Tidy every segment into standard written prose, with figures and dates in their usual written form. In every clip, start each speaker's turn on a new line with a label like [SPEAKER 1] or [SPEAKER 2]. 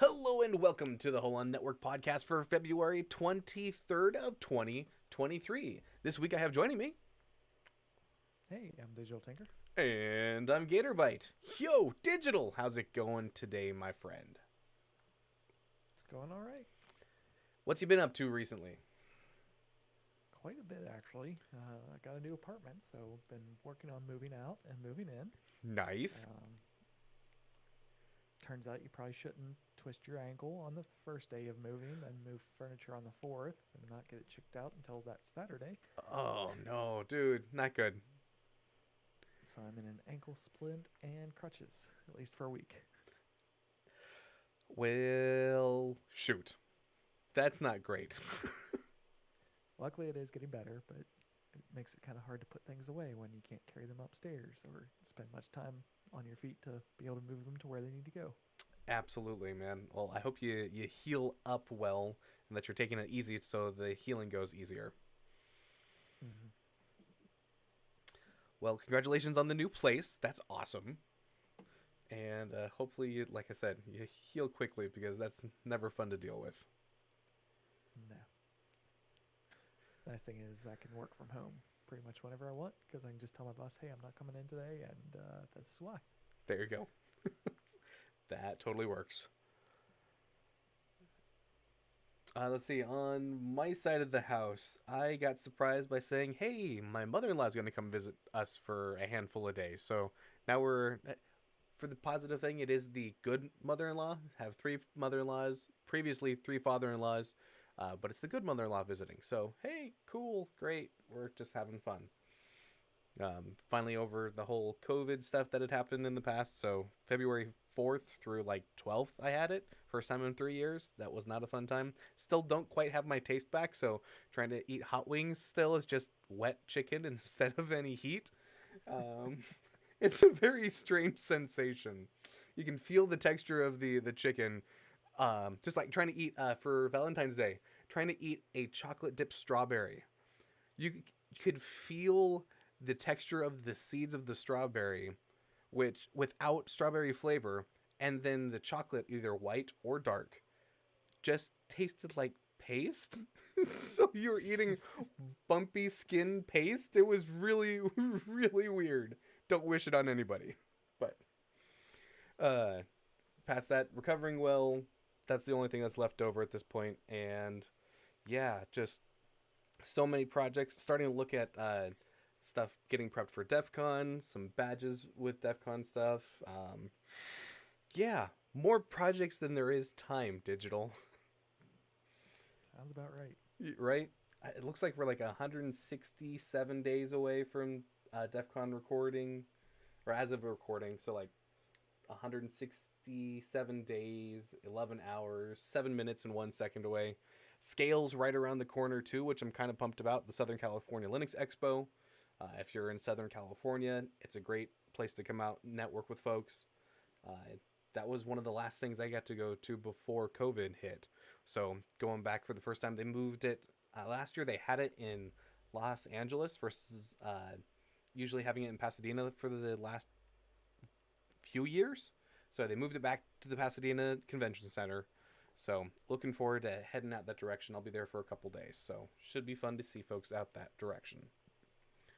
[SPEAKER 1] Hello and welcome to the Holon Network podcast for February 23rd of 2023. This week I have joining me,
[SPEAKER 2] Hey, I'm Digital Tinker.
[SPEAKER 1] and I'm Gatorbite. Yo, Digital, how's it going today, my friend?
[SPEAKER 2] It's going all right.
[SPEAKER 1] What's you been up to recently?
[SPEAKER 2] Quite a bit, actually. I got a new apartment, so been working on moving out and moving in.
[SPEAKER 1] Nice.
[SPEAKER 2] Turns out you probably shouldn't twist your ankle on the first day of moving and move furniture on the fourth and not get it checked out until that Saturday.
[SPEAKER 1] Oh no, dude, not good.
[SPEAKER 2] So I'm in an ankle splint and crutches, at least for a week.
[SPEAKER 1] Well, shoot. That's not great.
[SPEAKER 2] Luckily, it is getting better, but it makes it kind of hard to put things away when you can't carry them upstairs or spend much time on your feet to be able to move them to where they need to go.
[SPEAKER 1] Absolutely, man. Well, I hope you heal up well and that you're taking it easy so the healing goes easier.
[SPEAKER 2] Mm-hmm.
[SPEAKER 1] Well, congratulations on the new place. That's awesome. And hopefully, like I said, you heal quickly because that's never fun to deal with.
[SPEAKER 2] No. Nice thing is I can work from home pretty much whenever I want because I can just tell my boss, hey, I'm not coming in today, and that's why.
[SPEAKER 1] There you go. That totally works. Let's see. On my side of the house, I got surprised by saying, "Hey, my mother-in-law is going to come visit us for a handful of days." So now we're for the positive thing. It is the good mother-in-law. Have three mother-in-laws. Previously, three father-in-laws. But it's the good mother-in-law visiting. So hey, cool, great. We're just having fun. Finally over the whole COVID stuff that had happened in the past. So February 4th through like 12th, I had it. First time in 3 years. That was not a fun time. Still don't quite have my taste back. So trying to eat hot wings still is just wet chicken instead of any heat. Um, it's a very strange sensation. You can feel the texture of the chicken. Just like trying to eat for Valentine's Day, trying to eat a chocolate dipped strawberry. You could feel the texture of the seeds of the strawberry, which without strawberry flavor, and then the chocolate, either white or dark, just tasted like paste. So you were eating bumpy skin paste. It was really, really weird. Don't wish it on anybody. But uh, past that, recovering well. That's the only thing that's left over at this point, and yeah, just so many projects. Starting to look at stuff getting prepped for DEF CON, some badges with DEF CON stuff. Yeah, more projects than there is time, Digital.
[SPEAKER 2] Sounds about right.
[SPEAKER 1] Right? It looks like we're like 167 days away from DEF CON recording, or as of recording, so like 167 days, 11 hours, 7 minutes, and 1 second away. Scale's right around the corner, too, which I'm kind of pumped about. The Southern California Linux Expo. If you're in Southern California, it's a great place to come out and network with folks. Uh, that was one of the last things I got to go to before COVID hit. So going back for the first time, they moved it. Last year, they had it in Los Angeles versus usually having it in Pasadena for the last few years. So they moved it back to the Pasadena Convention Center. So looking forward to heading out that direction. I'll be there for a couple days. So should be fun to see folks out that direction.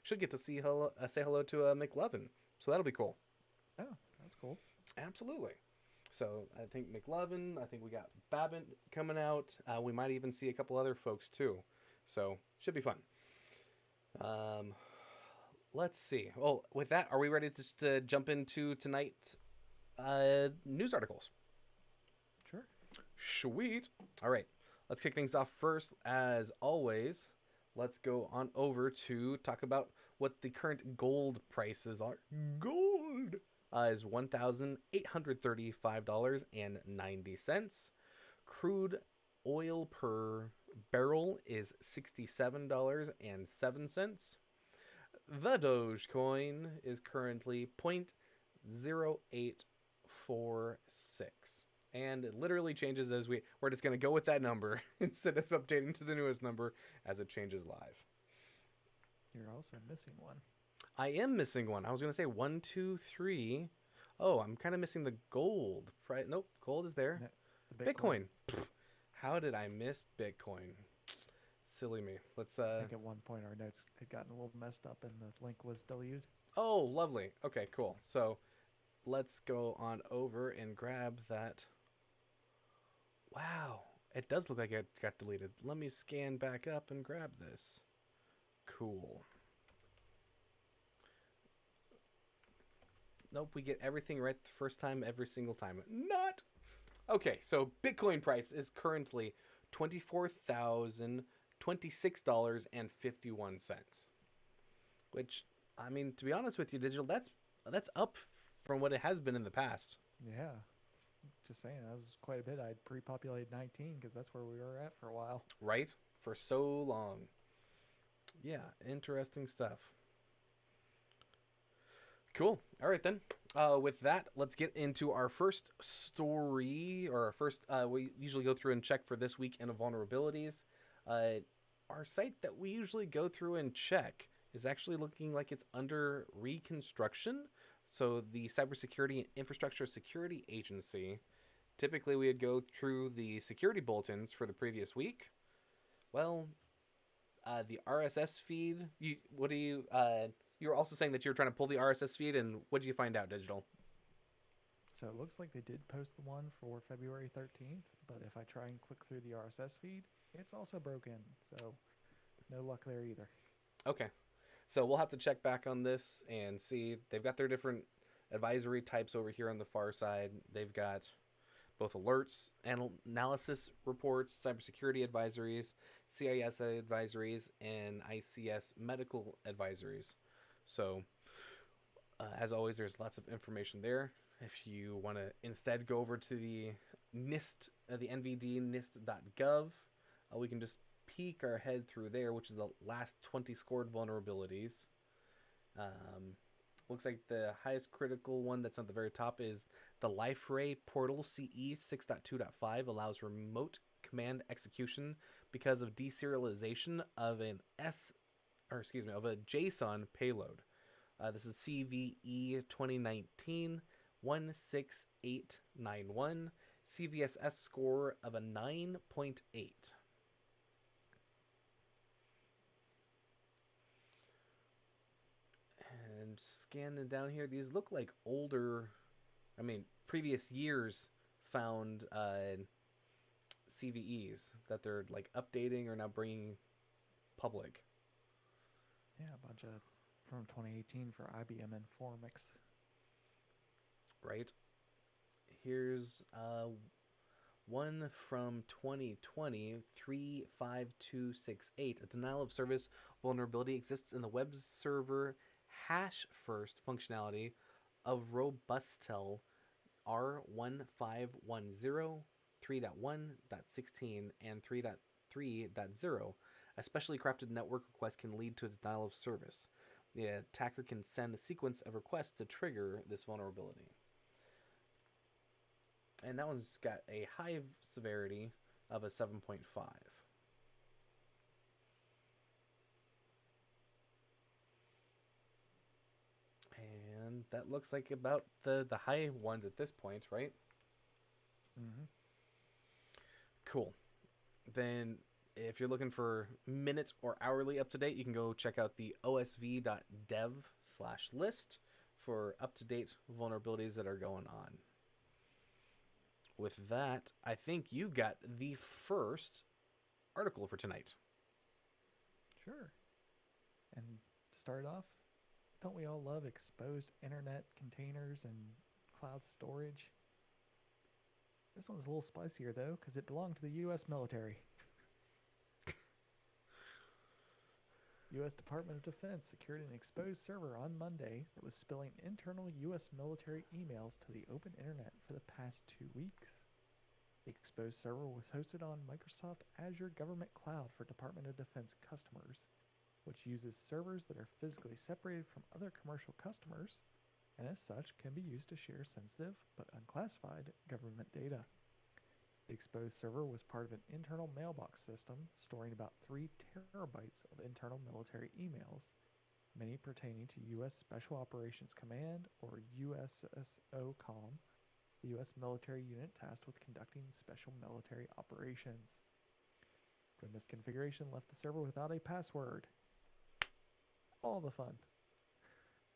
[SPEAKER 1] Should get to say hello to McLovin. So that'll be cool.
[SPEAKER 2] Oh, that's cool.
[SPEAKER 1] Absolutely. So I think McLovin. I think we got Babbitt coming out. We might even see a couple other folks too. So should be fun. Let's see. Oh, with that, are we ready to just jump into tonight's news articles?
[SPEAKER 2] Sure.
[SPEAKER 1] Sweet. All right. Let's kick things off first. As always, let's go on over to talk about what the current gold prices are. Gold is $1,835.90. Crude oil per barrel is $67.07. The Dogecoin is currently 0.0846. And it literally changes as we're just going to go with that number instead of updating to the newest number as it changes live.
[SPEAKER 2] You're also missing one.
[SPEAKER 1] I am missing one. I was going to say 1, 2, 3. Oh, I'm kind of missing the gold. Right? Nope, gold is there.
[SPEAKER 2] The Bitcoin.
[SPEAKER 1] Bitcoin. How did I miss Bitcoin? Silly me. Let's
[SPEAKER 2] I think at one point our notes had gotten a little messed up and the link was deleted.
[SPEAKER 1] Oh, lovely. Okay, cool. So let's go on over and grab that. Wow. It does look like it got deleted. Let me scan back up and grab this. Cool. Nope, we get everything right the first time, every single time. Not. Okay, so Bitcoin price is currently $24,026.51. Which, I mean, to be honest with you, digital, that's up from what it has been in the past,
[SPEAKER 2] Yeah. Just saying, that was quite a bit. I'd pre-populated 19 because that's where we were at for a while.
[SPEAKER 1] right? For so long. Yeah, interesting stuff. Cool. All right then. With that, let's get into our first story, or our first. We usually go through and check for this week in vulnerabilities. Uh, our site that we usually go through and check is actually looking like it's under reconstruction. So the Cybersecurity and Infrastructure Security Agency. Typically, we would go through the security bulletins for the previous week. Well, the RSS feed. You what do you? You were also saying that you were trying to pull the RSS feed, and what did you find out, Digital?
[SPEAKER 2] So it looks like they did post the one for February 13th, but if I try and click through the RSS feed, it's also broken. So no luck there either.
[SPEAKER 1] Okay, so we'll have to check back on this and see. They've got their different advisory types over here on the far side. They've got both alerts, analysis reports, cybersecurity advisories, CIS advisories, and ICS medical advisories. So, as always, there's lots of information there. If you want to instead go over to the NIST, the NVD NIST.gov, we can just peek our head through there, which is the last 20 scored vulnerabilities. Looks like the highest critical one that's on the very top is the LifeRay Portal CE 6.2.5 allows remote command execution because of deserialization of of a JSON payload. This is CVE 2019 16891, CVSS score of a 9.8. And scanning down here, these look like older, I mean, previous years found CVEs that they're like updating or now bringing public,
[SPEAKER 2] Yeah, a bunch of from 2018 for IBM Informix.
[SPEAKER 1] right? Here's one from 2020, 35268. A denial of service vulnerability exists in the web server hash first functionality of Robustel R1510 3.1.16 and 3.3.0. A specially crafted network request can lead to a denial of service. The attacker can send a sequence of requests to trigger this vulnerability. And that one's got a high severity of a 7.5. And that looks like about the high ones at this point, right?
[SPEAKER 2] Mm-hmm.
[SPEAKER 1] Cool. Then if you're looking for minute or hourly up to date, you can go check out the osv.dev/list for up to date vulnerabilities that are going on. With that, I think you got the first article for tonight.
[SPEAKER 2] Sure. And to start off, don't we all love exposed internet containers and cloud storage? This one's a little spicier though, because it belonged to the U.S. military. U.S. Department of Defense secured an exposed server on Monday that was spilling internal U.S. military emails to the open internet for the past 2 weeks. The exposed server was hosted on Microsoft Azure Government Cloud for Department of Defense customers, which uses servers that are physically separated from other commercial customers, and as such can be used to share sensitive but unclassified government data. The exposed server was part of an internal mailbox system storing about 3 terabytes of internal military emails, many pertaining to U.S. Special Operations Command or USSOCOM, the U.S. military unit tasked with conducting special military operations. The misconfiguration left the server without a password. All the fun.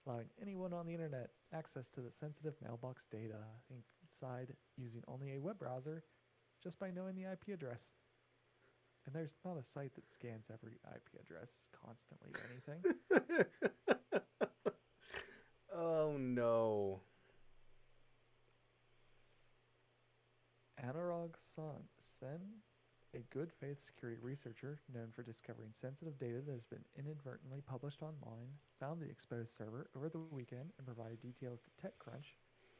[SPEAKER 2] Allowing anyone on the internet access to the sensitive mailbox data inside using only a web browser just by knowing the IP address. And there's not a site that scans every IP address constantly or anything.
[SPEAKER 1] Oh no.
[SPEAKER 2] Anurag Sen, a good faith security researcher known for discovering sensitive data that has been inadvertently published online, found the exposed server over the weekend and provided details to TechCrunch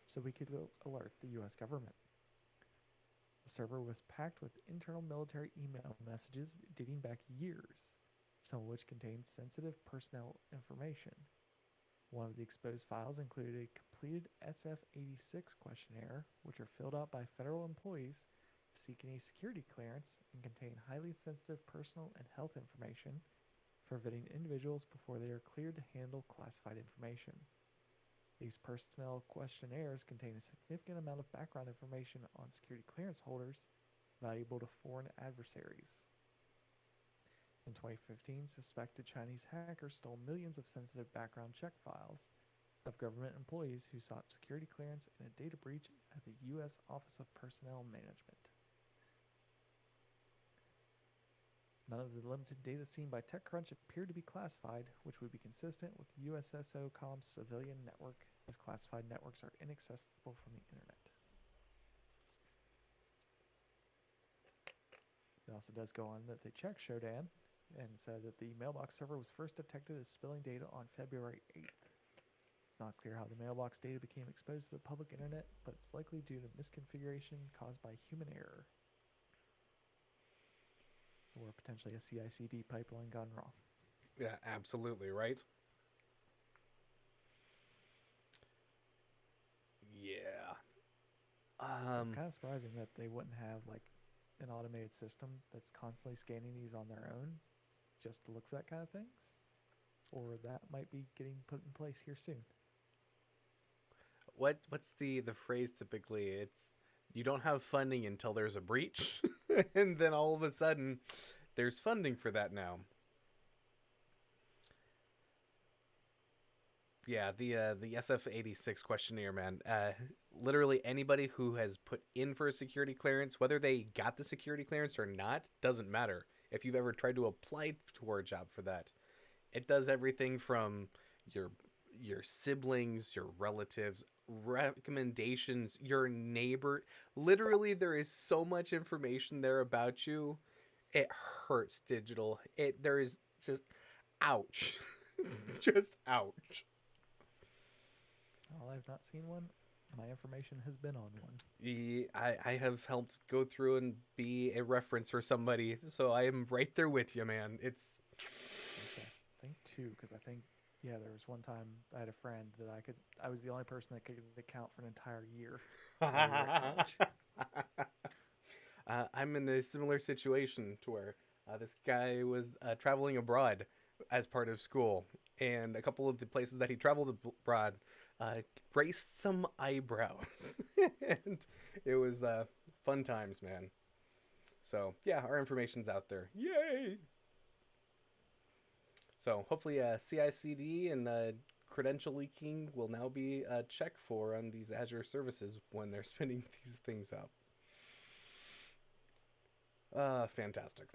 [SPEAKER 2] so we could alert the US government. The server was packed with internal military email messages dating back years, some of which contained sensitive personnel information. One of the exposed files included a completed SF-86 questionnaire, which are filled out by federal employees seeking a security clearance and contain highly sensitive personal and health information for vetting individuals before they are cleared to handle classified information. These personnel questionnaires contain a significant amount of background information on security clearance holders valuable to foreign adversaries. In 2015, suspected Chinese hackers stole millions of sensitive background check files of government employees who sought security clearance in a data breach at the U.S. Office of Personnel Management. None of the limited data seen by TechCrunch appeared to be classified, which would be consistent with USSOCOM's civilian network, as classified networks are inaccessible from the internet. It also does go on that they checked Shodan and said that the mailbox server was first detected as spilling data on February 8th. It's not clear how the mailbox data became exposed to the public internet, but it's likely due to misconfiguration caused by human error. Or potentially a CI/CD pipeline gone wrong.
[SPEAKER 1] Yeah, absolutely, right? Yeah.
[SPEAKER 2] It's kind of surprising that they wouldn't have like an automated system that's constantly scanning these on their own just to look for that kind of things. Or that might be getting put in place here soon.
[SPEAKER 1] What's the phrase typically? It's you don't have funding until there's a breach, and then all of a sudden, there's funding for that now. Yeah, the SF-86 questionnaire, man. Literally anybody who has put in for a security clearance, whether they got the security clearance or not, doesn't matter. If you've ever tried to apply for a job for that, it does everything from your your siblings, your relatives, recommendations, your neighbor. Literally, there is so much information there about you. It hurts digital. It there is just ouch. Just ouch.
[SPEAKER 2] Well, I've not seen one. My information has been on one.
[SPEAKER 1] I have helped go through and be a reference for somebody, so I am right there with you, man. It's
[SPEAKER 2] Okay. I think two, because I think, yeah, there was one time I had a friend that I was the only person that could account for an entire year while we were at college.
[SPEAKER 1] I'm in a similar situation to where this guy was traveling abroad as part of school, and a couple of the places that he traveled abroad raised some eyebrows, and it was fun times, man. So yeah, our information's out there. Yay! So hopefully, CI/CD and credential leaking will now be checked for on these Azure services when they're spinning these things up. Fantastic.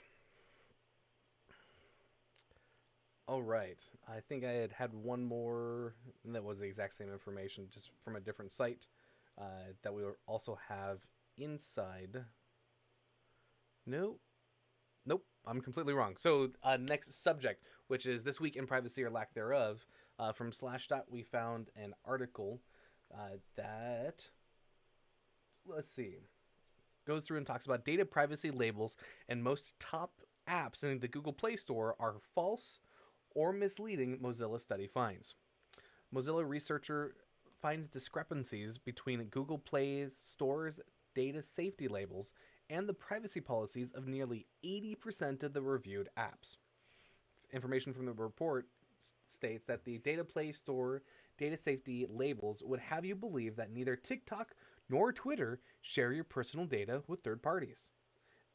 [SPEAKER 1] All right. I think I had one more that was the exact same information, just from a different site that we also have inside. No, nope, I'm completely wrong. So, next subject, which is This Week in Privacy or Lack Thereof, from Slashdot, we found an article that, let's see, goes through and talks about data privacy labels, and most top apps in the Google Play Store are false or misleading, Mozilla study finds. Mozilla researcher finds discrepancies between Google Play Store's data safety labels and the privacy policies of nearly 80% of the reviewed apps. Information from the report states that the Data Play Store data safety labels would have you believe that neither TikTok nor Twitter share your personal data with third parties.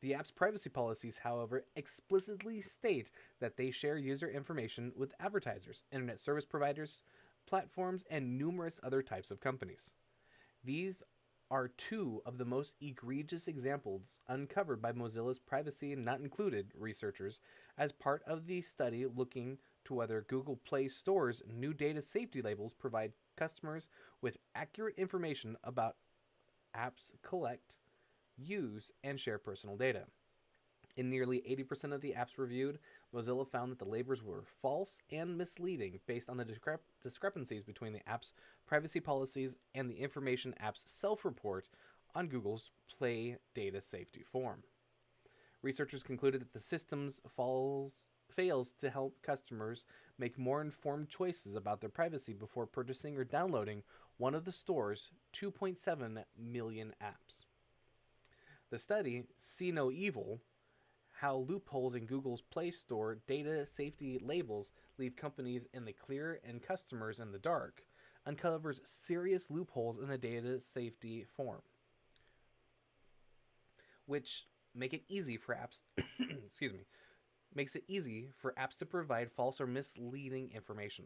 [SPEAKER 1] The app's privacy policies, however, explicitly state that they share user information with advertisers, internet service providers, platforms, and numerous other types of companies. These are two of the most egregious examples uncovered by Mozilla's Privacy Not Included researchers as part of the study looking to whether Google Play Store's new data safety labels provide customers with accurate information about apps collect, use, and share personal data. In nearly 80% of the apps reviewed, Mozilla found that the labels were false and misleading based on the discrepancies between the app's privacy policies and the information apps self report on Google's Play Data Safety Form. Researchers concluded that the fails to help customers make more informed choices about their privacy before purchasing or downloading one of the store's 2.7 million apps. The study, See No Evil, How Loopholes in Google's Play Store Data Safety Labels Leave Companies in the Clear and Customers in the Dark, uncovers serious loopholes in the data safety form, which make it easy for apps excuse me, makes it easy for apps to provide false or misleading information.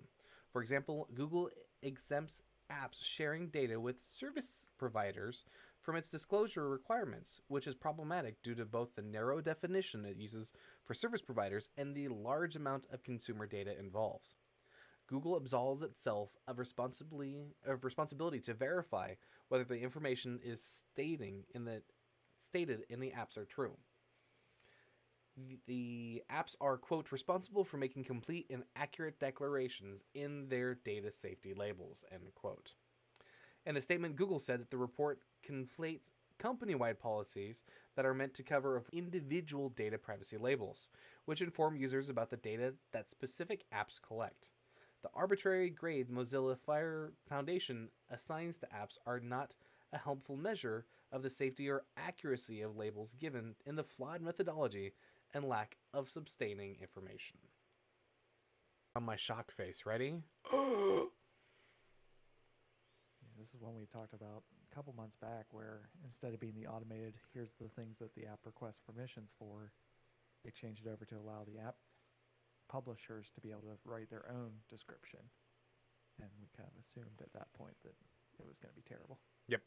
[SPEAKER 1] For example, Google exempts apps sharing data with service providers from its disclosure requirements, which is problematic due to both the narrow definition it uses for service providers and the large amount of consumer data involved. Google absolves itself of responsibility to verify whether the information is stated in the apps are true. The apps are, quote, responsible for making complete and accurate declarations in their data safety labels, end quote. In the statement, Google said that the report conflates company-wide policies that are meant to cover individual data privacy labels, which inform users about the data that specific apps collect. The arbitrary grade Mozilla Foundation assigns to apps are not a helpful measure of the safety or accuracy of labels given in the flawed methodology and lack of sustaining information. On my shock face, ready?
[SPEAKER 2] This is one we talked about a couple months back, where instead of being the automated, here's the things that the app requests permissions for, they changed it over to allow the app publishers to be able to write their own description. And we kind of assumed at that point that it was going to be terrible.
[SPEAKER 1] Yep.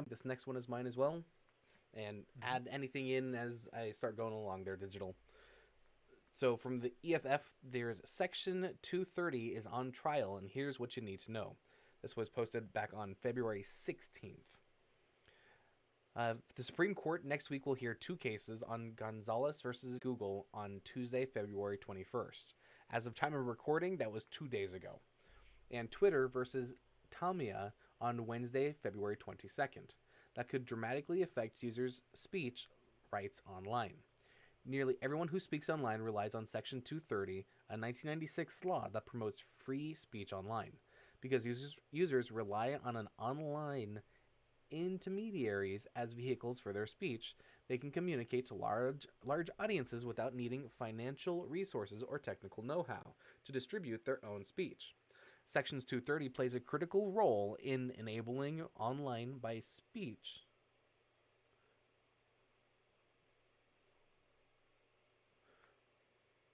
[SPEAKER 1] This next one is mine as well. And add anything in as I start going along there, digital. So from the EFF, there's Section 230 is on trial, and here's what you need to know. This was posted back on February 16th. The Supreme Court next week will hear two cases on Gonzalez versus Google on Tuesday, February 21st. As of time of recording, that was 2 days ago. And Twitter versus Tamia on Wednesday, February 22nd. That could dramatically affect users' speech rights online. Nearly everyone who speaks online relies on Section 230, a 1996 law that promotes free speech online. Because users rely on an online intermediaries as vehicles for their speech, they can communicate to large audiences without needing financial resources or technical know-how to distribute their own speech. Section 230 plays a critical role in enabling online by speech.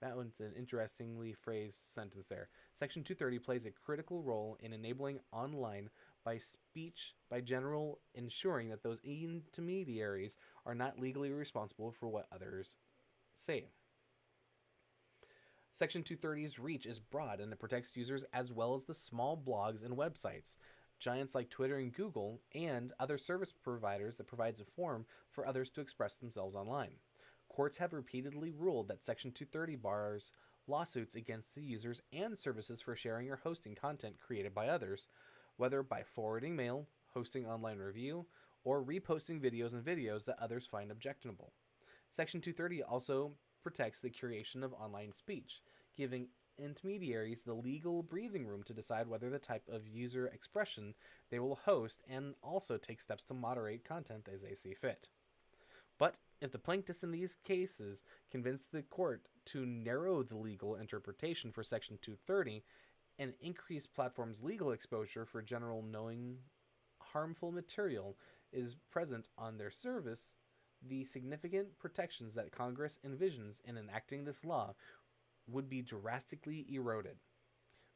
[SPEAKER 1] That one's an interestingly phrased sentence there. Section 230 plays a critical role in enabling online by speech by general ensuring that those intermediaries are not legally responsible for what others say. Section 230's reach is broad and it protects users as well as the small blogs and websites, giants like Twitter and Google, and other service providers that provides a forum for others to express themselves online. Courts have repeatedly ruled that Section 230 bars lawsuits against the users and services for sharing or hosting content created by others, whether by forwarding mail, hosting online review, or reposting videos that others find objectionable. Section 230 also protects the curation of online speech, giving intermediaries the legal breathing room to decide whether the type of user expression they will host and also take steps to moderate content as they see fit. But if the plaintiffs in these cases convince the court to narrow the legal interpretation for Section 230 and increase platforms' legal exposure for general knowing harmful material is present on their service, the significant protections that Congress envisions in enacting this law would be drastically eroded.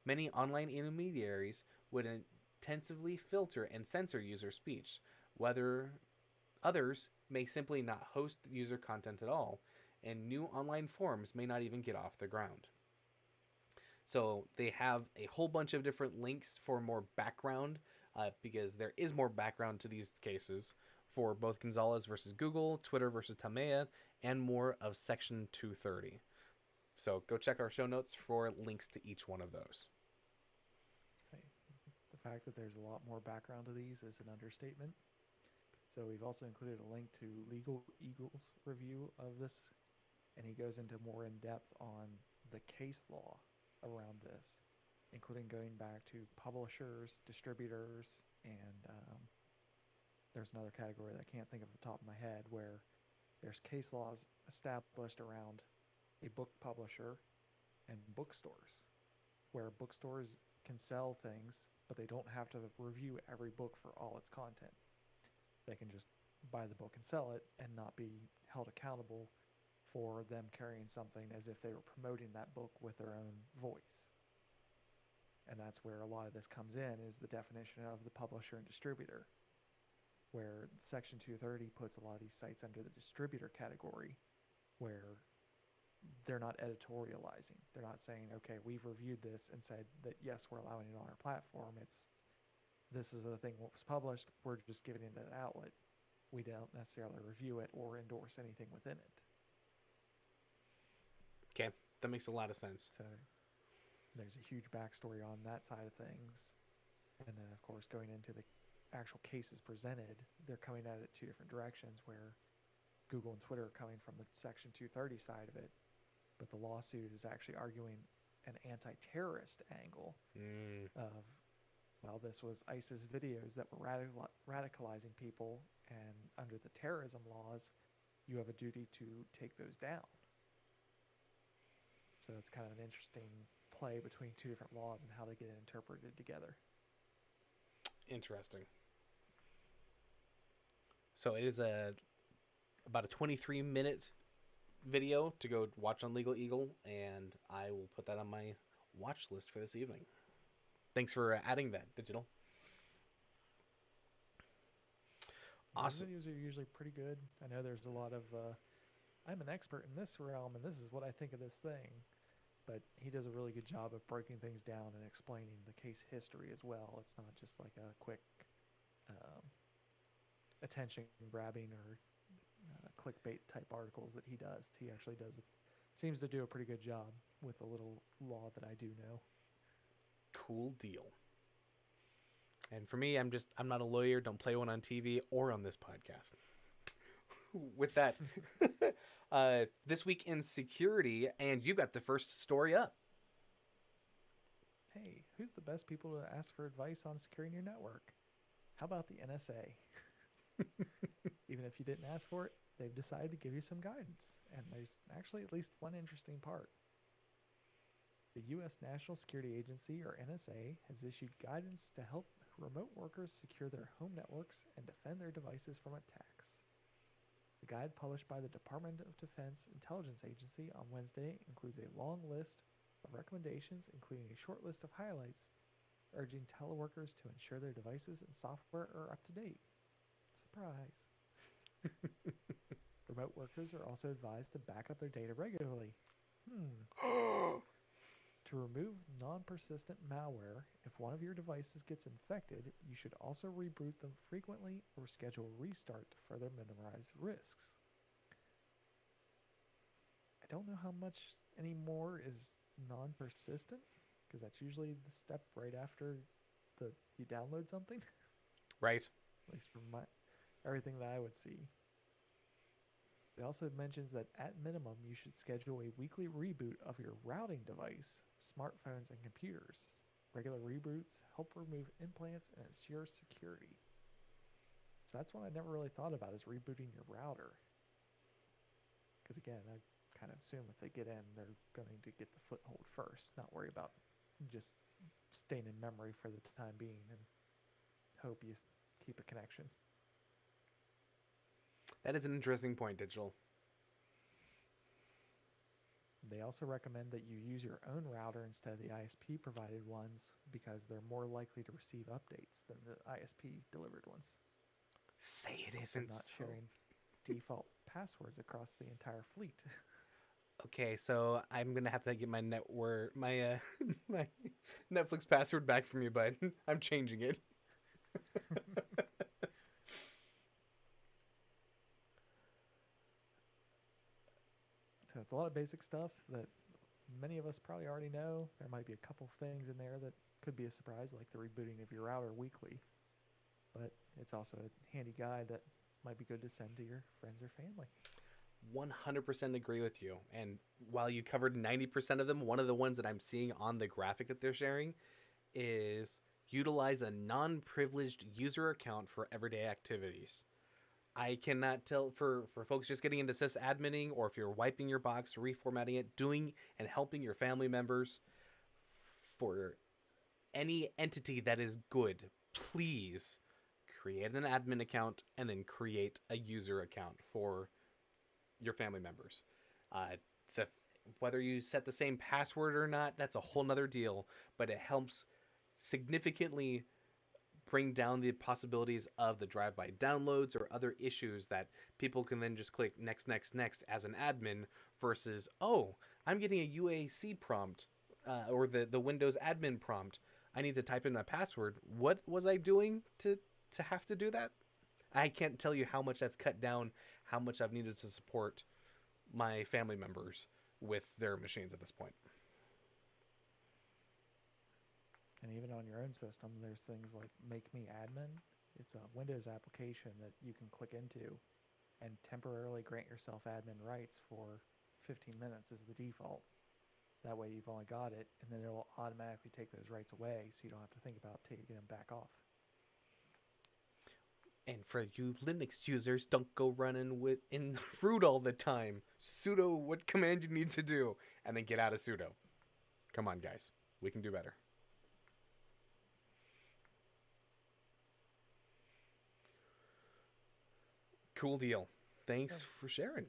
[SPEAKER 1] Many online intermediaries would intensively filter and censor user speech, whether others may simply not host user content at all, and new online forums may not even get off the ground. So they have a whole bunch of different links for more background, because there is more background to these cases for both Gonzalez versus Google, Twitter versus Tamea, and more of Section 230. So go check our show notes for links to each one of those.
[SPEAKER 2] Say, the fact that there's a lot more background to these is an understatement. So we've also included a link to Legal Eagle's review of this, and he goes into more in depth on the case law around this, including going back to publishers, distributors, and there's another category that I can't think of the top of my head where there's case laws established around a book publisher and bookstores, where bookstores can sell things, but they don't have to review every book for all its content. They can just buy the book and sell it and not be held accountable for them carrying something as if they were promoting that book with their own voice. And that's where a lot of this comes in, is the definition of the publisher and distributor, where Section 230 puts a lot of these sites under the distributor category, where they're not editorializing. They're not saying, okay, we've reviewed this and said that yes, we're allowing it on our platform. It's, this is the thing what was published, we're just giving it an outlet. We don't necessarily review it or endorse anything within it.
[SPEAKER 1] Okay, that makes a lot of sense.
[SPEAKER 2] So there's a huge backstory on that side of things. And then, of course, going into the actual cases presented, they're coming at it two different directions, where Google and Twitter are coming from the Section 230 side of it, but the lawsuit is actually arguing an anti-terrorist angle of, well, this was ISIS videos that were radicalizing people, and under the terrorism laws, you have a duty to take those down. So it's kind of an interesting play between two different laws and how they get interpreted together.
[SPEAKER 1] Interesting. So it is about a 23-minute video to go watch on Legal Eagle, and I will put that on my watch list for this evening. Thanks for adding that, Digital. Awesome.
[SPEAKER 2] Those videos are usually pretty good. I know there's a lot of, I'm an expert in this realm, and this is what I think of this thing. But he does a really good job of breaking things down and explaining the case history as well. It's not just like a quick attention grabbing or clickbait type articles that he does. He actually seems to do a pretty good job with the little law that I do know.
[SPEAKER 1] Cool deal. And for me, I'm not a lawyer. Don't play one on TV or on this podcast. With that, this week in security, and you got the first story up.
[SPEAKER 2] Hey, who's the best people to ask for advice on securing your network? How about the NSA? Even if you didn't ask for it, they've decided to give you some guidance. And there's actually at least one interesting part. The U.S. National Security Agency, or NSA, has issued guidance to help remote workers secure their home networks and defend their devices from attacks. The guide published by the Department of Defense Intelligence Agency on Wednesday includes a long list of recommendations, including a short list of highlights, urging teleworkers to ensure their devices and software are up to date. Surprise. Remote workers are also advised to back up their data regularly. To remove non-persistent malware, if one of your devices gets infected, you should also reboot them frequently or schedule a restart to further minimize risks. I don't know how much anymore is non-persistent, because that's usually the step right after you download something.
[SPEAKER 1] Right.
[SPEAKER 2] At least from everything that I would see. It also mentions that at minimum, you should schedule a weekly reboot of your routing device, smartphones, and computers. Regular reboots help remove implants and ensure security. So that's one I never really thought about, is rebooting your router. Because again, I kind of assume if they get in, they're going to get the foothold first, not worry about just staying in memory for the time being and hope you keep a connection.
[SPEAKER 1] That is an interesting point, Digital.
[SPEAKER 2] They also recommend that you use your own router instead of the ISP provided ones because they're more likely to receive updates than the ISP delivered ones.
[SPEAKER 1] Say it
[SPEAKER 2] Also,
[SPEAKER 1] isn't
[SPEAKER 2] not
[SPEAKER 1] so.
[SPEAKER 2] sharing default passwords across the entire fleet.
[SPEAKER 1] Okay, so I'm gonna have to get my network, my my Netflix password back from you, bud. I'm changing it.
[SPEAKER 2] So it's a lot of basic stuff that many of us probably already know. There might be a couple things in there that could be a surprise, like the rebooting of your router weekly. But it's also a handy guide that might be good to send to your friends or family.
[SPEAKER 1] 100% agree with you. And while you covered 90% of them, one of the ones that I'm seeing on the graphic that they're sharing is utilize a non-privileged user account for everyday activities. I cannot tell for folks just getting into sysadmining, or if you're wiping your box, reformatting it, doing and helping your family members, for any entity that is good, please create an admin account and then create a user account for your family members. Uh, the Whether you set the same password or not, that's a whole nother deal. But it helps significantly bring down the possibilities of the drive-by downloads or other issues that people can then just click next, next, next as an admin versus, oh, I'm getting a UAC prompt or the Windows admin prompt. I need to type in my password. What was I doing to have to do that? I can't tell you how much that's cut down, how much I've needed to support my family members with their machines at this point.
[SPEAKER 2] And even on your own system, there's things like Make Me Admin. It's a Windows application that you can click into and temporarily grant yourself admin rights for 15 minutes as the default. That way you've only got it, and then it will automatically take those rights away so you don't have to think about taking them back off.
[SPEAKER 1] And for you Linux users, don't go running with in root all the time. Sudo what command you need to do, and then get out of sudo. Come on, guys, we can do better. Cool deal.
[SPEAKER 2] So,
[SPEAKER 1] Thanks for sharing.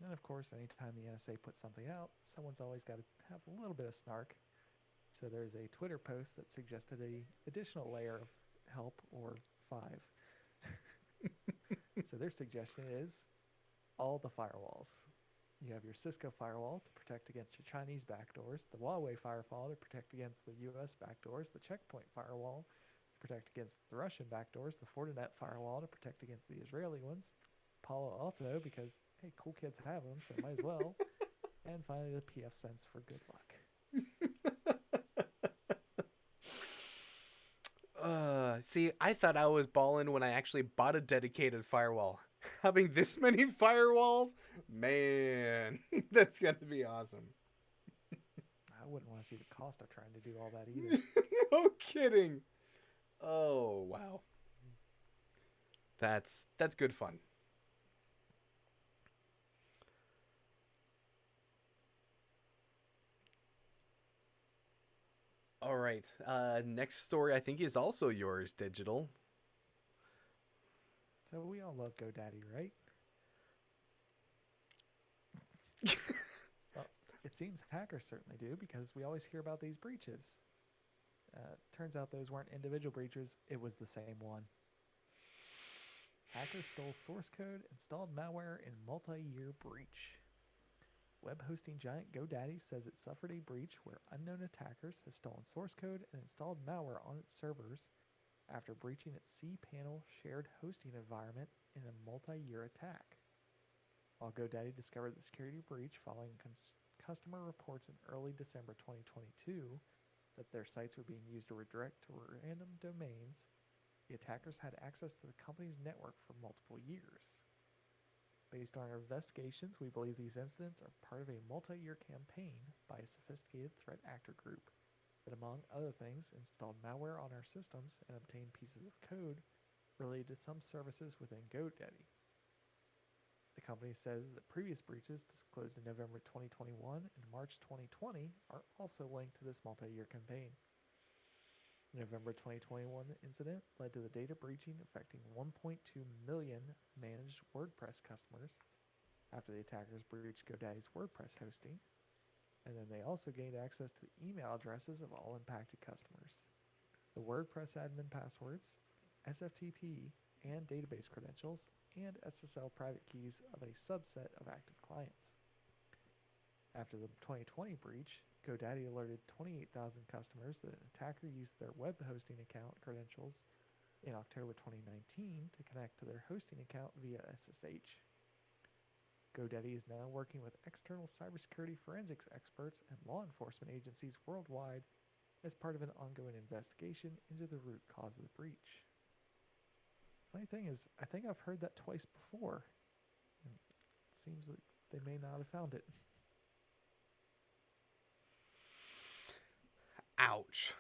[SPEAKER 2] and of course, anytime the NSA puts something out, someone's always got to have a little bit of snark. So there's a Twitter post that suggested a additional layer of help or five. So their suggestion is all the firewalls. You have your Cisco firewall to protect against your Chinese backdoors, the Huawei firewall to protect against the US backdoors, the Checkpoint firewall to protect against the Russian backdoors, the Fortinet firewall to protect against the Israeli ones, Palo Alto because, hey, cool kids have them, so might as well, and finally the PF Sense for good luck.
[SPEAKER 1] See, I thought I was balling when I actually bought a dedicated firewall. Having this many firewalls, man, that's gonna be awesome.
[SPEAKER 2] I wouldn't want to see the cost of trying to do all that either.
[SPEAKER 1] No kidding. Oh wow, that's good fun. All right, next story I think is also yours, Digital.
[SPEAKER 2] So we all love GoDaddy, right? Well, it seems hackers certainly do because we always hear about these breaches. Turns out those weren't individual breaches, it was the same one. Hackers stole source code, installed malware in multi-year breach. Web hosting giant GoDaddy says it suffered a breach where unknown attackers have stolen source code and installed malware on its servers after breaching its cPanel shared hosting environment in a multi-year attack. While GoDaddy discovered the security breach following customer reports in early December 2022 that their sites were being used to redirect to random domains, the attackers had access to the company's network for multiple years. Based on our investigations, we believe these incidents are part of a multi-year campaign by a sophisticated threat actor group that, among other things, installed malware on our systems and obtained pieces of code related to some services within GoDaddy. The company says that previous breaches disclosed in November 2021 and March 2020 are also linked to this multi year campaign. The November 2021 incident led to the data breaching affecting 1.2 million managed WordPress customers after the attackers breached GoDaddy's WordPress hosting, and then they also gained access to the email addresses of all impacted customers, the WordPress admin passwords, SFTP and database credentials, and SSL private keys of a subset of active clients. After the 2020 breach, GoDaddy alerted 28,000 customers that an attacker used their web hosting account credentials in October 2019 to connect to their hosting account via SSH. GoDaddy is now working with external cybersecurity forensics experts and law enforcement agencies worldwide as part of an ongoing investigation into the root cause of the breach. Funny thing is, I think I've heard that twice before. And it seems that they may not have found it.
[SPEAKER 1] Ouch.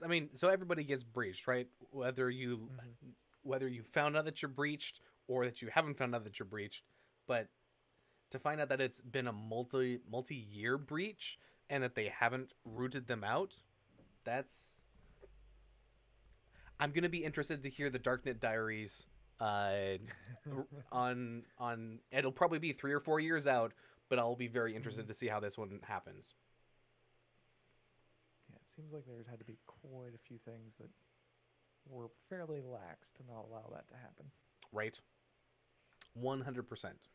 [SPEAKER 1] I mean, so everybody gets breached, right? Whether you found out that you're breached or that you haven't found out that you're breached, but to find out that it's been a multi-year breach and that they haven't rooted them out, that's I'm gonna be interested to hear the Darknet Diaries on it'll probably be 3 or 4 years out, but I'll be very interested to see how this one happens.
[SPEAKER 2] Yeah, it seems like there had to be quite a few things that were fairly lax to not allow that to happen.
[SPEAKER 1] Right? 100%.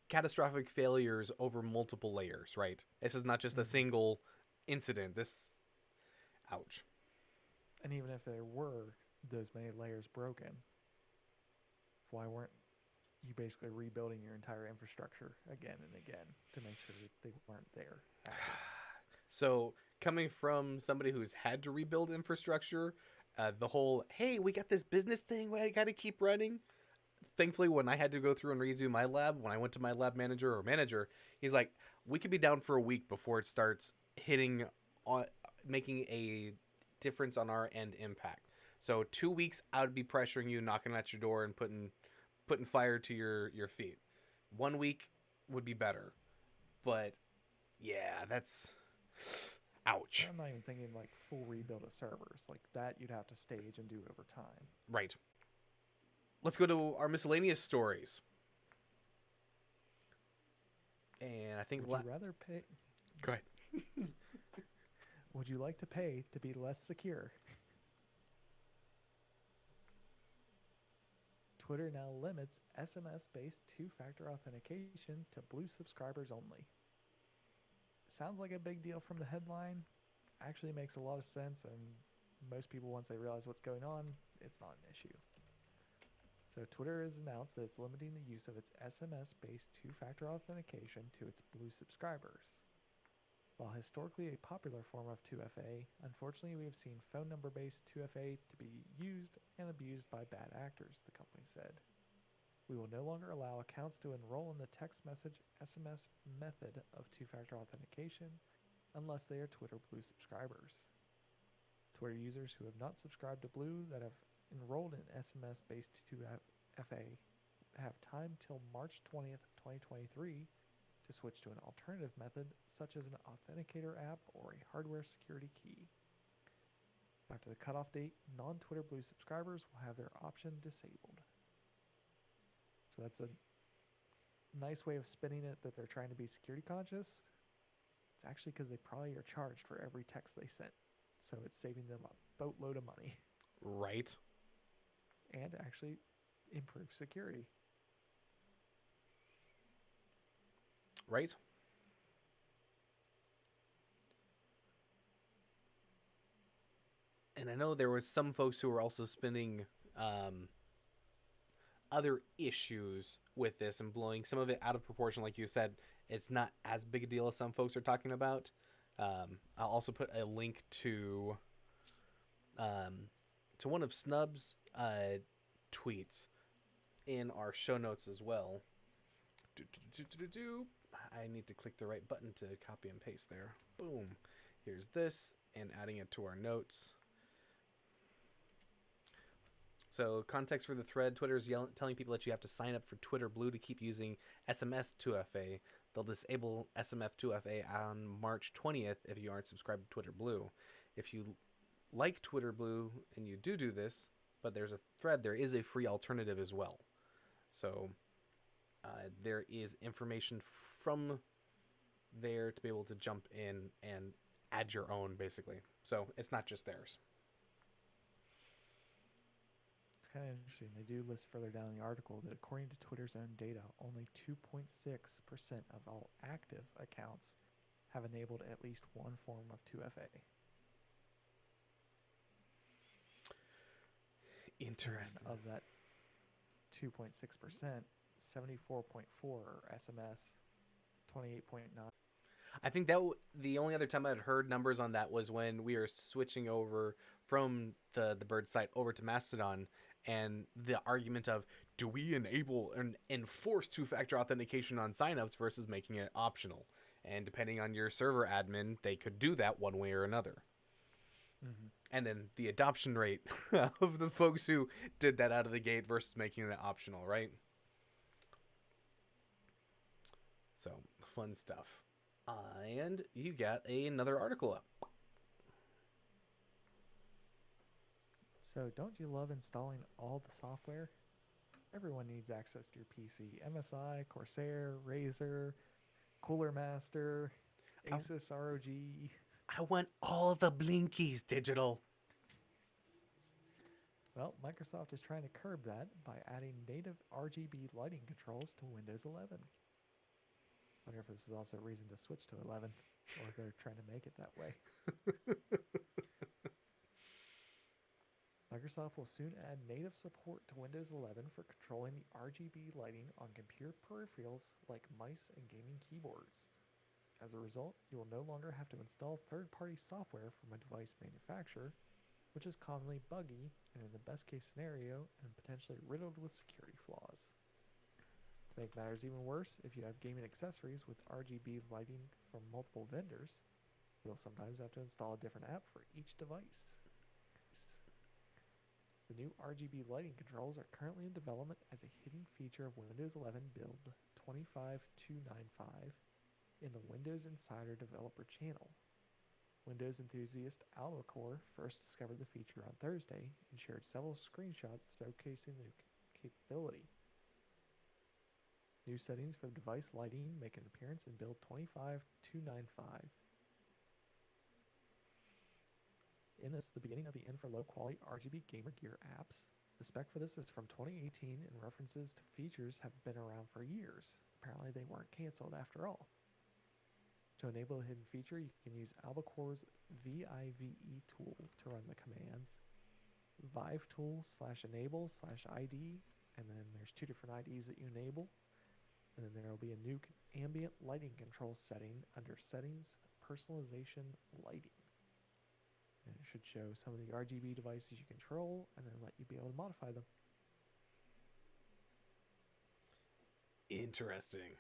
[SPEAKER 1] Catastrophic failures over multiple layers, right? This is not just a single incident. Ouch.
[SPEAKER 2] And even if there were those many layers broken, why weren't you basically rebuilding your entire infrastructure again and again to make sure that they weren't there after?
[SPEAKER 1] So, coming from somebody who's had to rebuild infrastructure, the whole, hey, we got this business thing we got to keep running. Thankfully, when I had to go through and redo my lab, when I went to my lab manager, he's like, we could be down for a week before it starts hitting on making a difference on our end impact. So 2 weeks, I would be pressuring you, knocking at your door, and putting fire to your feet. 1 week would be better, but yeah, that's ouch.
[SPEAKER 2] I'm not even thinking like full rebuild of servers like that. You'd have to stage and do over time.
[SPEAKER 1] Right. Let's go to our miscellaneous stories. And I think
[SPEAKER 2] Would you rather pay?
[SPEAKER 1] Go ahead.
[SPEAKER 2] Would you like to pay to be less secure? Twitter now limits SMS-based two-factor authentication to blue subscribers only. Sounds like a big deal from the headline. Actually makes a lot of sense, and most people, once they realize what's going on, it's not an issue. So Twitter has announced that it's limiting the use of its SMS-based two-factor authentication to its blue subscribers. While historically a popular form of 2FA, unfortunately we have seen phone number-based 2FA to be used and abused by bad actors, the company said. We will no longer allow accounts to enroll in the text message SMS method of two-factor authentication unless they are Twitter Blue subscribers. Twitter users who have not subscribed to Blue that have enrolled in SMS-based 2FA have time till March 20th, 2023 to switch to an alternative method such as an authenticator app or a hardware security key. After the cutoff date, non-Twitter Blue subscribers will have their option disabled. So that's a nice way of spinning it that they're trying to be security conscious. It's actually because they probably are charged for every text they sent. So it's saving them a boatload of money.
[SPEAKER 1] Right.
[SPEAKER 2] And actually improve security.
[SPEAKER 1] Right. And I know there was some folks who were also spinning other issues with this and blowing some of it out of proportion. Like you said, it's not as big a deal as some folks are talking about. I'll also put a link to one of Snub's tweets in our show notes as well. I need to click the right button to copy and paste there. Boom. Here's this, and adding it to our notes. So context for the thread: Twitter is telling people that you have to sign up for Twitter Blue to keep using SMS2FA. They'll disable SMF2FA on March 20th if you aren't subscribed to Twitter Blue. If you like Twitter Blue and you do this, but there's a thread, there is a free alternative as well. So there is information from there to be able to jump in and add your own, basically. So it's not just theirs.
[SPEAKER 2] It's kind of interesting. They do list further down in the article that according to Twitter's own data, only 2.6% of all active accounts have enabled at least one form of 2FA.
[SPEAKER 1] Interesting.
[SPEAKER 2] And of that 2.6%, 74.4 are SMS, 28.9.
[SPEAKER 1] I think that the only other time I'd heard numbers on that was when we were switching over from the bird site over to Mastodon, and the argument of, do we enable and enforce two-factor authentication on signups versus making it optional? And depending on your server admin, they could do that one way or another.
[SPEAKER 2] Mm-hmm.
[SPEAKER 1] And then the adoption rate of the folks who did that out of the gate versus making it optional, right? So, fun stuff. And you got another article up.
[SPEAKER 2] So, don't you love installing all the software? Everyone needs access to your PC. MSI, Corsair, Razer, Cooler Master, Asus ROG.
[SPEAKER 1] I want all the blinkies digital.
[SPEAKER 2] Well, Microsoft is trying to curb that by adding native RGB lighting controls to Windows 11. I wonder if this is also a reason to switch to 11, or if they're trying to make it that way. Microsoft will soon add native support to Windows 11 for controlling the RGB lighting on computer peripherals like mice and gaming keyboards. As a result, you will no longer have to install third-party software from a device manufacturer, which is commonly buggy and in the best-case scenario and potentially riddled with security flaws. To make matters even worse, if you have gaming accessories with RGB lighting from multiple vendors, you'll sometimes have to install a different app for each device. The new RGB lighting controls are currently in development as a hidden feature of Windows 11 build 25295 in the Windows Insider developer channel. Windows enthusiast Albacore first discovered the feature on Thursday and shared several screenshots showcasing the capability. New settings for device lighting make an appearance in build 25295. In this, the beginning of the end for low-quality RGB gamer gear apps. The spec for this is from 2018 and references to features have been around for years. Apparently they weren't canceled after all. To enable a hidden feature, you can use Albacore's VIVE tool to run the commands. Vive tool /enable/ID, and then there's two different IDs that you enable. And then there will be a new ambient lighting control setting under Settings, Personalization, Lighting. And it should show some of the RGB devices you control and then let you be able to modify them.
[SPEAKER 1] Interesting.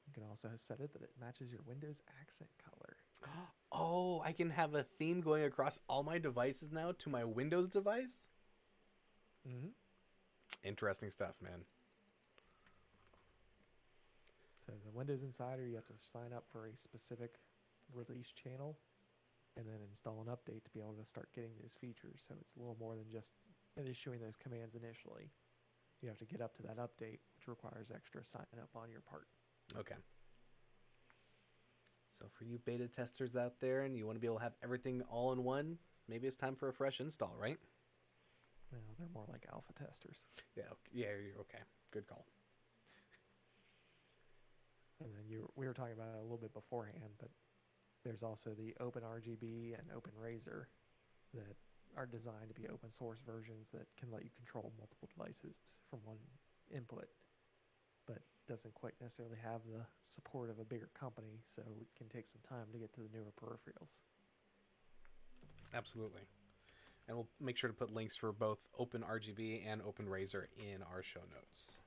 [SPEAKER 2] You can also set it that it matches your Windows accent color.
[SPEAKER 1] Oh, I can have a theme going across all my devices now to my Windows device?
[SPEAKER 2] Mm-hmm.
[SPEAKER 1] Interesting stuff, man.
[SPEAKER 2] So the Windows Insider, you have to sign up for a specific release channel and then install an update to be able to start getting those features. So it's a little more than just issuing those commands initially. You have to get up to that update, which requires extra sign up on your part.
[SPEAKER 1] Okay. So for you beta testers out there and you want to be able to have everything all in one, maybe it's time for a fresh install, right?
[SPEAKER 2] No, they're more like alpha testers.
[SPEAKER 1] Yeah, you're okay. Good call.
[SPEAKER 2] And then we were talking about it a little bit beforehand, but there's also the OpenRGB and OpenRazor that are designed to be open source versions that can let you control multiple devices from one input, but doesn't quite necessarily have the support of a bigger company, so it can take some time to get to the newer peripherals.
[SPEAKER 1] Absolutely. And we'll make sure to put links for both OpenRGB and OpenRazor in our show notes.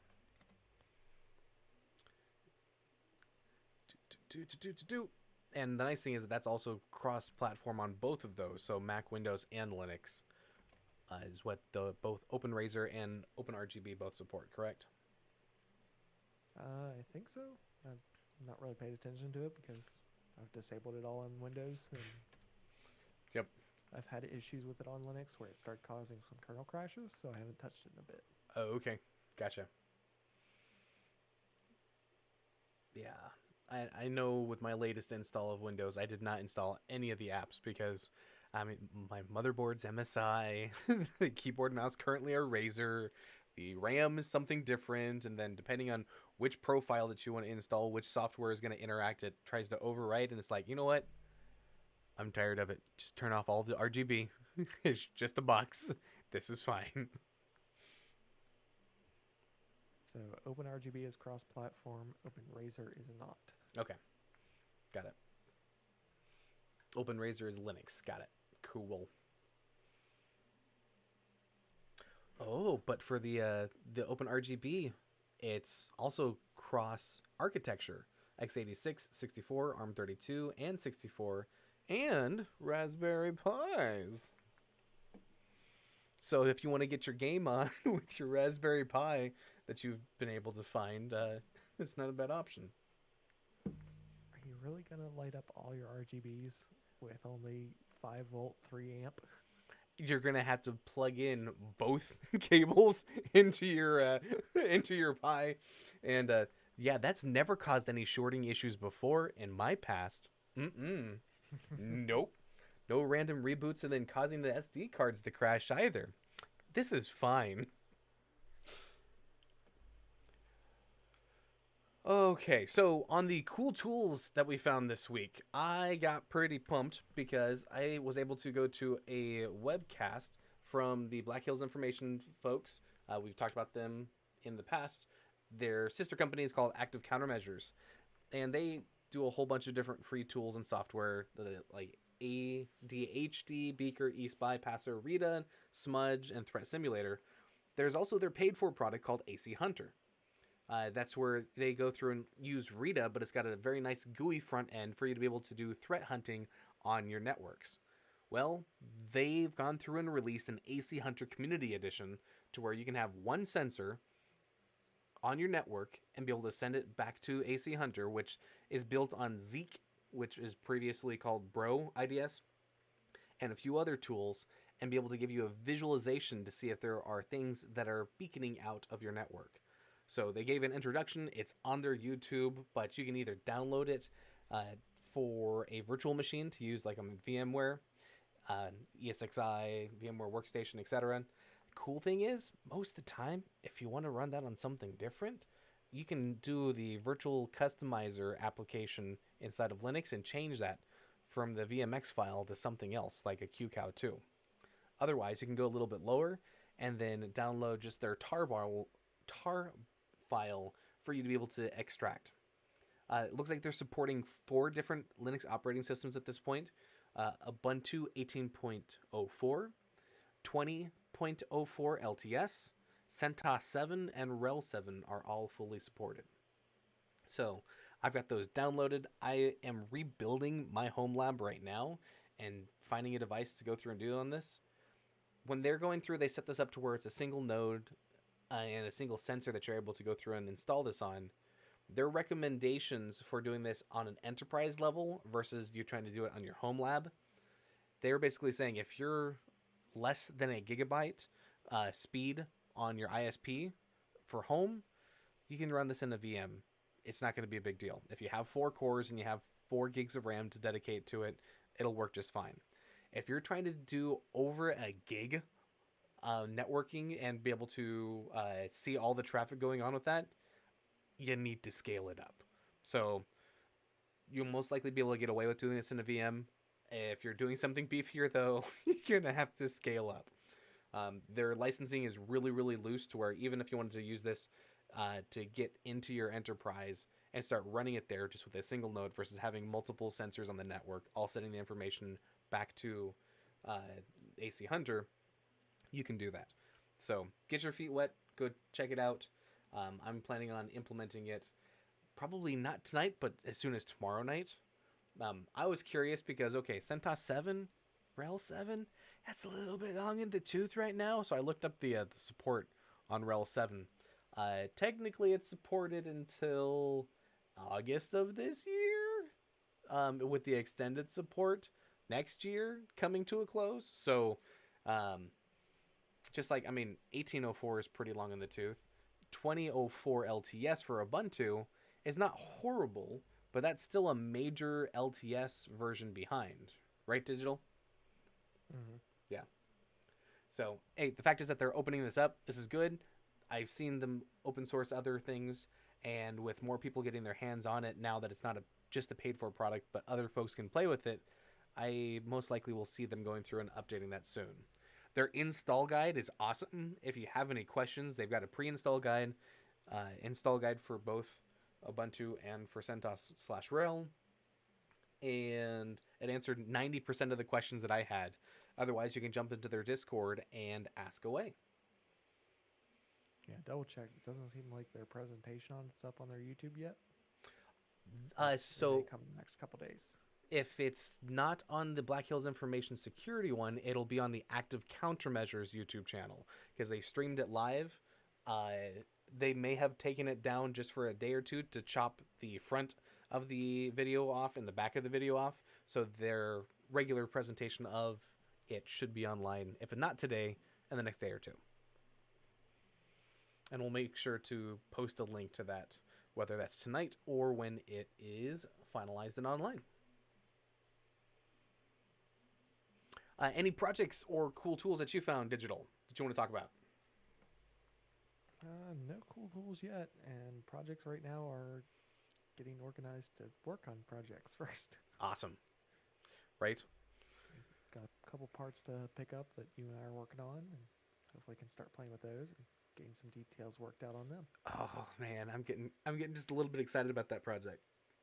[SPEAKER 1] And the nice thing is that that's also cross-platform on both of those. So Mac, Windows, and Linux is what the both OpenRaiser and OpenRGB both support. Correct?
[SPEAKER 2] I think so. I've not really paid attention to it because I've disabled it all on Windows, and
[SPEAKER 1] Yep.
[SPEAKER 2] I've had issues with it on Linux where it started causing some kernel crashes, so I haven't touched it in a bit.
[SPEAKER 1] Oh, okay. Gotcha. Yeah. I know with my latest install of Windows, I did not install any of the apps because, I mean, my motherboard's MSI, the keyboard and mouse currently are Razer, the RAM is something different, and then depending on which profile that you want to install, which software is going to interact, it tries to overwrite, and it's like, you know what? I'm tired of it. Just turn off all the RGB. It's just a box. This is fine.
[SPEAKER 2] So OpenRGB is cross-platform. OpenRaiser is not.
[SPEAKER 1] Okay, got it. OpenRaiser is Linux. Got it. Cool. Oh, but for the OpenRGB, it's also cross architecture. x86, 64, ARM32, and 64, and Raspberry Pis. So if you want to get your game on with your Raspberry Pi that you've been able to find, it's not a bad option.
[SPEAKER 2] Are you really gonna light up all your RGBs with only 5 volt, 3 amp?
[SPEAKER 1] You're gonna have to plug in both cables into your Pi, and yeah, that's never caused any shorting issues before in my past. Mm-mm. Nope. No random reboots and then causing the SD cards to crash either. This is fine. Okay, so on the cool tools that we found this week, I got pretty pumped because I was able to go to a webcast from the Black Hills Information folks. We've talked about them in the past. Their sister company is called Active Countermeasures, and they do a whole bunch of different free tools and software like ADHD, Beaker, eSpy, Passer, Rita, Smudge, and Threat Simulator. There's also their paid for product called AC Hunter. That's where they go through and use Rita, but it's got a very nice GUI front end for you to be able to do threat hunting on your networks. Well, they've gone through and released an AC Hunter Community Edition to where you can have one sensor on your network and be able to send it back to AC Hunter, which is built on Zeek, which is previously called Bro IDS, and a few other tools, and be able to give you a visualization to see if there are things that are beaconing out of your network. So they gave an introduction. It's on their YouTube, but you can either download it uh, for a virtual machine to use like on VMware, uh, ESXi, VMware Workstation, etc. Cool thing is, most of the time, if you want to run that on something different, you can do the virtual customizer application inside of Linux and change that from the VMX file to something else, like a QCOW2. Otherwise, you can go a little bit lower and then download just their tar file for you to be able to extract. It looks like they're supporting 4 different Linux operating systems at this point. Ubuntu 18.04, 20.04 LTS, CentOS 7, and RHEL 7 are all fully supported. So I've got those downloaded. I am rebuilding my home lab right now and finding a device to go through and do on this. When they're going through, they set this up to where it's a single node and a single sensor that you're able to go through and install this on. Their recommendations for doing this on an enterprise level versus you trying to do it on your home lab, they're basically saying if you're less than a gigabyte speed on your ISP for home, you can run this in a VM. It's not going to be a big deal. If you have 4 cores and you have 4 gigs of RAM to dedicate to it, it'll work just fine. If you're trying to do over a gig networking and be able to see all the traffic going on with that, you need to scale it up. So you'll most likely be able to get away with doing this in a VM. If you're doing something beefier, though, you're going to have to scale up. Their licensing is really, really loose to where even if you wanted to use this to get into your enterprise and start running it there just with a single node versus having multiple sensors on the network, all sending the information back to uh, AC Hunter, you can do that. So get your feet wet, go check it out. I'm planning on implementing it probably not tonight, but as soon as tomorrow night. I was curious because okay, CentOS 7, Rel 7, that's a little bit long in the tooth right now. So I looked up the support on Rel 7. Technically, it's supported until August of this year, with the extended support next year coming to a close. So, um, just like, I mean, 1804 is pretty long in the tooth. 2004 LTS for Ubuntu is not horrible, but that's still a major LTS version behind, right, Digital?
[SPEAKER 2] Hmm.
[SPEAKER 1] Yeah. So, hey, the fact is that they're opening this up. This is good. I've seen them open source other things, and with more people getting their hands on it now that it's not just a paid for product, but other folks can play with it, I most likely will see them going through and updating that soon. Their install guide is awesome. If you have any questions, they've got a install guide for both Ubuntu and for CentOS/Rail, and it answered 90% of the questions that I had. Otherwise, you can jump into their Discord and ask away.
[SPEAKER 2] Yeah, double check. It doesn't seem like their presentation on it's up on their YouTube yet, but it may
[SPEAKER 1] So
[SPEAKER 2] come in the next couple days.
[SPEAKER 1] if it's not on the Black Hills Information Security one, it'll be on the Active Countermeasures YouTube channel because they streamed it live. They may have taken it down just for a day or two to chop the front of the video off and the back of the video off. So their regular presentation of it should be online, if not today, in the next day or two. And we'll make sure to post a link to that, whether that's tonight or when it is finalized and online. Any projects or cool tools that you found digital that you want to talk about?
[SPEAKER 2] No cool tools yet, and projects right now are getting organized to work on projects first.
[SPEAKER 1] Awesome. Right?
[SPEAKER 2] Got a couple parts to pick up that you and I are working on, and hopefully can start playing with those and getting some details worked out on them.
[SPEAKER 1] Oh man, I'm getting just a little bit excited about that project.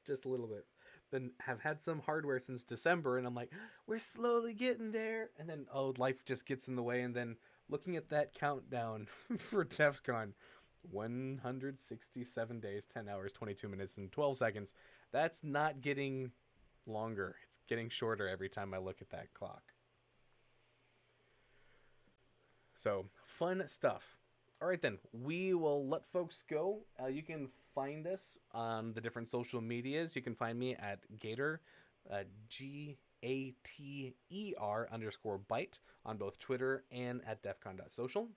[SPEAKER 1] Just a little bit. Been have had some hardware since December and I'm like, we're slowly getting there. And then oh, life just gets in the way and then looking at that countdown for DEF CON 167 days, 10 hours, 22 minutes and 12 seconds. That's not getting longer. It's getting shorter every time I look at that clock. So, fun stuff. All right, then. We will let folks go. You can find us on the different social medias. You can find me at Gator, GATER_byte on both Twitter and at defcon.social.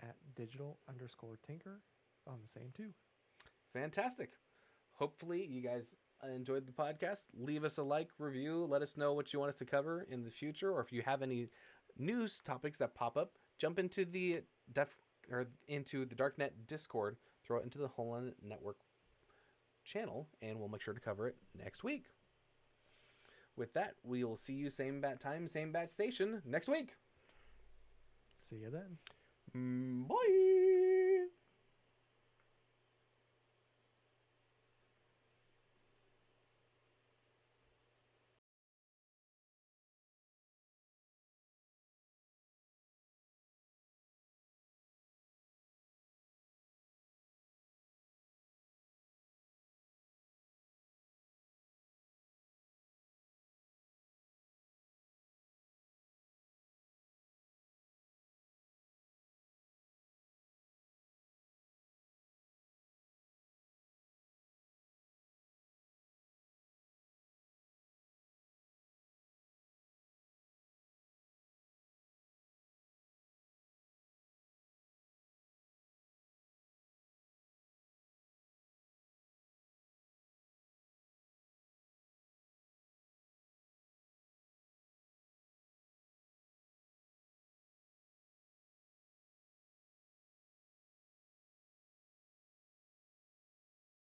[SPEAKER 2] At digital_tinker on the same too.
[SPEAKER 1] Fantastic. Hopefully, you guys enjoyed the podcast. Leave us a like, review, let us know what you want us to cover in the future, or if you have any news topics that pop up, jump into the into the Darknet Discord, throw it into the Holon Network channel, and we'll make sure to cover it next week. With that, we'll see you same bat time, same bat station next week.
[SPEAKER 2] See you then.
[SPEAKER 1] Bye.